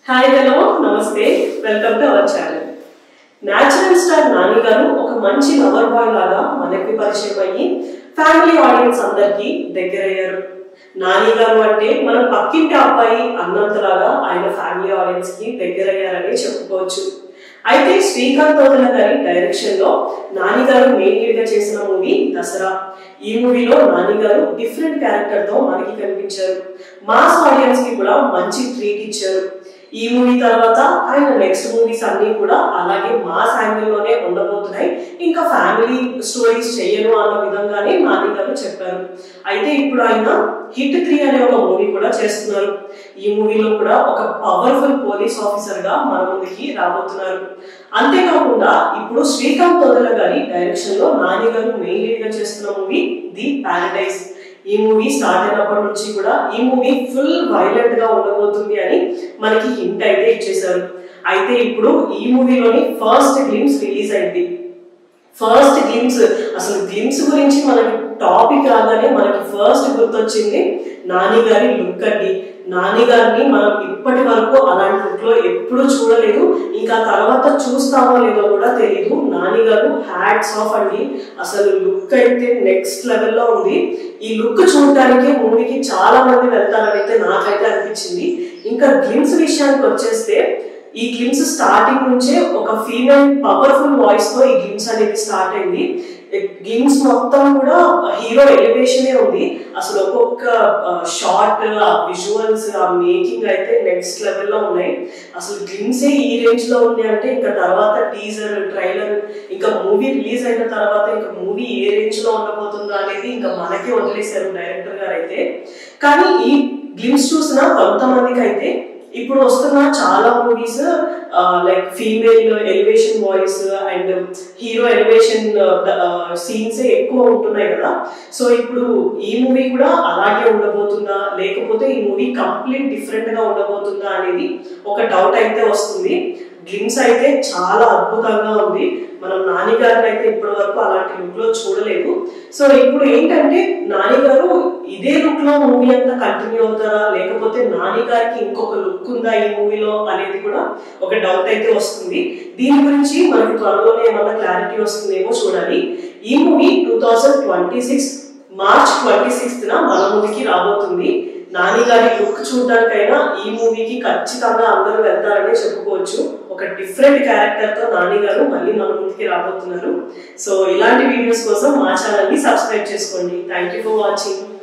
Hi hello నమస్తే welcome to our channel. Natural star Nani గారు ఒక మంచి లవర్ బాయ్ లాగా మనకి పరిచయం అయ్యి ఫ్యామిలీ ఆడియన్స్ అందరికి దగ్గరయ్యారు. నాని గారు అంటే మనం పక్కింటి అబ్బాయి అన్నంతలాగా ఆయన ఫ్యామిలీ ఆడియన్స్ కి దగ్గరయ్యారని చెప్పుకోవచ్చు. అయితే శ్రీకాంత్ వదల గారి డైరెక్షన్ లో నాని గారు మెయిన్ లీడ్ గా చేసిన మూవీ దసరా. ఈ మూవీలో నాని గారు డిఫరెంట్ క్యారెక్టర్ తో మనకి కనిపించారు. మాస్ ఆడియన్స్ కి కూడా మంచి ట్రీట్ ఇచ్చారు. ఈ మూవీ తర్వాత ఆయన నెక్స్ట్ మూవీస్ అన్ని కూడా అలాగే మాస్ యాంగిల్ లోనే ఉండబోతున్నాయి, ఇంకా ఫ్యామిలీ స్టోరీస్ చేయను అన్న విధంగానే నాని గారు చెప్పారు. అయితే ఇప్పుడు ఆయన హిట్ 3 అనే ఒక మూవీ కూడా చేస్తున్నారు. ఈ మూవీలో కూడా ఒక పవర్ఫుల్ పోలీస్ ఆఫీసర్ గా మన ముందుకి రాబోతున్నారు. అంతేకాకుండా ఇప్పుడు శ్రీకాంత్ వదల గారి డైరెక్షన్ లో నాని గారు మెయిన్ లీడ్ గా చేస్తున్న మూవీ ది పారడైజ్. ఈ మూవీ స్టార్ట్ అయినప్పటి నుంచి కూడా ఈ మూవీ ఫుల్ వైలెంట్ గా ఉండబోతుంది అని మనకి హింట్ అయితే ఇచ్చేశారు. అయితే ఇప్పుడు ఈ మూవీలోని ఫస్ట్ గ్లిమ్స్ రిలీజ్ అయింది. ఫస్ట్ గ్లిమ్స్, అసలు గ్లిమ్స్ గురించి మనకి టాపిక్ రాగానే మనకి ఫస్ట్ గుర్తొచ్చింది నాని గారి లుక్ అండి. నాని గారిని మనం ఇప్పటి వరకు అలాంటి లుక్ లో ఎప్పుడు చూడలేదు, ఇంకా తర్వాత చూస్తామో లేదో కూడా తెలీదు. నాని గారు హ్యాట్స్ ఆఫ్ అండి, అసలు లుక్ అయితే నెక్స్ట్ లెవెల్లో ఉంది. ఈ లుక్ చూడటానికి మూవీకి చాలా మంది వెళ్తారని అయితే నాకైతే అనిపించింది. ఇంకా గ్లిమ్స్ విషయానికి వచ్చేస్తే ఈ గ్లిమ్స్ స్టార్టింగ్ నుంచే ఒక ఫీమేల్ పవర్ఫుల్ వాయిస్ తో ఈ గ్లిమ్స్ అనేది స్టార్ట్ అయింది. గ్లిమ్స్ మొత్తం కూడా హీరో ఎలివేషనే ఉంది. అసలు ఒక్కొక్క షార్ట్, ఆ విజువల్స్, ఆ మేకింగ్ అయితే నెక్స్ట్ లెవెల్లో ఉన్నాయి. అసలు గ్లిమ్సే ఈ రేంజ్ లో ఉంది అంటే ఇంకా తర్వాత టీజర్, ట్రైలర్, ఇంకా మూవీ రిలీజ్ అయిన తర్వాత ఇంకా మూవీ ఏ రేంజ్ లో ఉండబోతుందో అనేది ఇంకా మనకే వదిలేశారు డైరెక్టర్ గారు అయితే. కానీ ఈ గ్లిమ్స్ చూసిన కొంతమందికి అయితే ఇప్పుడు వస్తున్న చాలా movies like female elevation voice and hero elevation scenes ఎక్కువ ఉంటున్నాయి కదా. సో ఇప్పుడు ఈ మూవీ కూడా అలాగే ఉండబోతుందా, లేకపోతే ఈ మూవీ కంప్లీట్ డిఫరెంట్ గా ఉండబోతుందా అనేది ఒక డౌట్ అయితే వస్తుంది. గ్లిమ్స్ అయితే చాలా అద్భుతంగా ఉంది. మనం నాని గారిని అయితే ఇప్పటి వరకు అలాంటి లుక్ లో చూడలేదు. సో ఇప్పుడు ఏంటంటే నాని గారు ఇదే లుక్ లో మూవీ అంతా కంటిన్యూ అవుతారా, లేకపోతే నాని గారికి ఇంకొక లుక్ ఉందా ఈ మూవీలో అనేది కూడా ఒక డౌట్ అయితే వస్తుంది. దీని గురించి మనకి త్వరలోనే ఏమన్నా క్లారిటీ వస్తుందేమో చూడాలి. ఈ మూవీ 2026 మార్చ్ 26th మన ముందుకి రాబోతుంది. నాని గారి లుక్ చూడడానికైనా ఈ మూవీకి ఖచ్చితంగా అందరూ వెళ్తారని చెప్పుకోవచ్చు. ఒక డిఫరెంట్ క్యారెక్టర్ తో నాని గారు మళ్ళీ మన ముందుకి రాబోతున్నారు. సో ఇలాంటి వీడియోస్ కోసం మా ఛానల్ ని సబ్స్క్రైబ్ చేసుకోండి. Thank you for watching.